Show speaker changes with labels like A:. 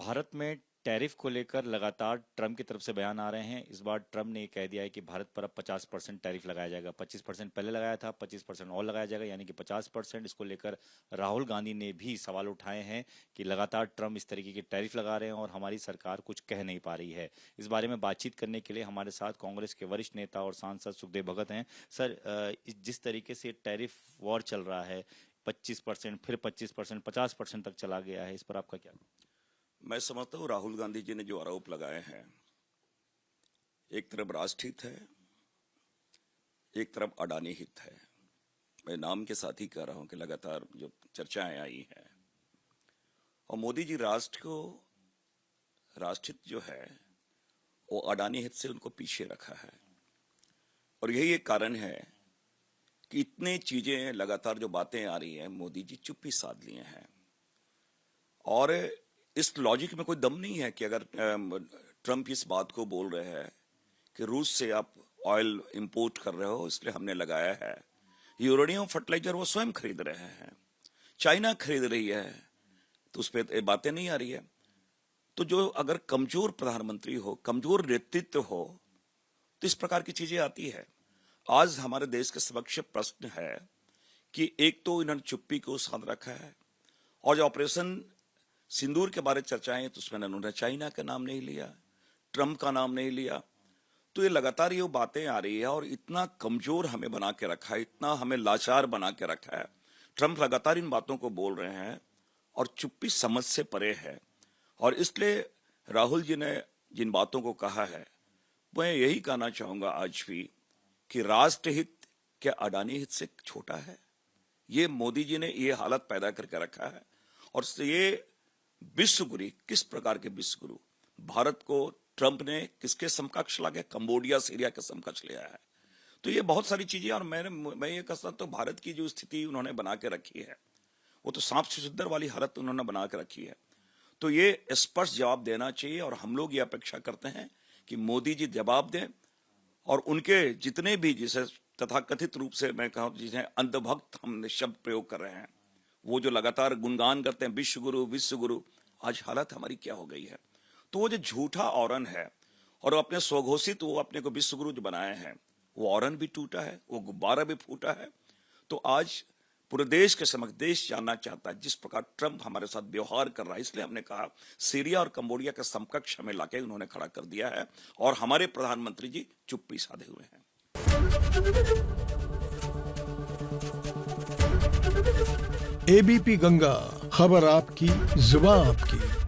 A: भारत में टैरिफ को लेकर लगातार ट्रम्प की तरफ से बयान आ रहे हैं। इस बार ट्रम्प ने कह दिया है कि भारत पर अब 50% टैरिफ लगाया जाएगा। 25% पहले लगाया था, 25% और लगाया जाएगा, यानी कि 50%। इसको लेकर राहुल गांधी ने भी सवाल उठाए हैं कि लगातार ट्रम्प इस तरीके के टैरिफ लगा रहे हैं और हमारी सरकार कुछ कह नहीं पा रही है। इस बारे में बातचीत करने के लिए हमारे साथ कांग्रेस के वरिष्ठ नेता और सांसद सुखदेव भगत हैं। सर, जिस तरीके से टैरिफ वॉर चल रहा है, 25% फिर 25%, 50% तक चला गया है, इस पर आपका क्या?
B: मैं समझता हूँ राहुल गांधी जी ने जो आरोप लगाए हैं, एक तरफ राष्ट्र हित है, एक तरफ अडानी हित है। मैं नाम के साथ ही कह रहा हूं कि लगातार जो चर्चाएं आई हैं, और मोदी जी राष्ट्रहित जो है वो अडानी हित से उनको पीछे रखा है। और यही एक कारण है कि इतने चीजें लगातार जो बातें आ रही हैं, मोदी जी चुप्पी साध लिए हैं। और इस लॉजिक में कोई दम नहीं है कि अगर ट्रम्प इस बात को बोल रहे हैं कि रूस से आप ऑयल इंपोर्ट कर रहे हो इसलिए हमने लगाया है, यूरेनियम फर्टिलाइजर वो स्वयं खरीद रहे हैं, चाइना खरीद रही है, तो उस पर बातें नहीं आ रही है। तो जो अगर कमजोर प्रधानमंत्री हो, कमजोर नेतृत्व हो, तो इस प्रकार की चीजें आती है। आज हमारे देश के समक्ष प्रश्न है कि एक तो इन्होंने चुप्पी को साध रखा है, और जो ऑपरेशन सिंदूर के बारे में चर्चाएं तो उसमें उन्होंने चाइना का नाम नहीं लिया, ट्रम्प का नाम नहीं लिया। तो ये लगातार ये बातें आ रही है और इतना कमजोर हमें बना के रखा है, इतना हमें लाचार बना के रखा है। ट्रम्प लगातार इन बातों को बोल रहे हैं और चुप्पी समझ से परे है। और इसलिए राहुल जी ने जिन बातों को कहा है, मैं यही कहना चाहूंगा आज भी कि राष्ट्रहित क्या अडानी हित से छोटा है? ये मोदी जी ने ये हालत पैदा करके रखा है। और ये विश्वगुरु, किस प्रकार के विश्वगुरु? भारत को ट्रंप ने किसके समकक्ष ला गया? कंबोडिया, सीरिया के समकक्ष ले आया है। तो ये बहुत सारी चीजें, और मैं ये कहता हूं तो भारत की जो स्थिति उन्होंने बना के रखी है, वो तो सांप सुदर वाली हालत उन्होंने बना के रखी है। तो ये स्पष्ट जवाब देना चाहिए, और हम लोग ये अपेक्षा करते हैं कि मोदी जी जवाब दें। और उनके जितने भी, जिसे तथाकथित रूप से मैं कहूं जिसे अंधभक्त हम शब्द प्रयोग कर रहे हैं, वो जो लगातार गुणगान करते हैं विश्वगुरु विश्वगुरु, आज हालत हमारी क्या हो गई है। तो वो जो झूठा औरन है, और अपने स्वघोषित वो अपने को विश्वगुरु जो बनाए हैं, वो औरन भी टूटा है, वो गुब्बारा भी फूटा है। तो आज पूरे देश के समक्ष देश जानना चाहता है जिस प्रकार ट्रंप हमारे साथ व्यवहार कर रहा है। इसलिए हमने कहा सीरिया और कंबोडिया के समकक्ष हमें लाके उन्होंने खड़ा कर दिया है, और हमारे प्रधानमंत्री जी चुप्पी साधे हुए हैं।
C: एबीपी गंगा, खबर आपकी, जुबान आपकी।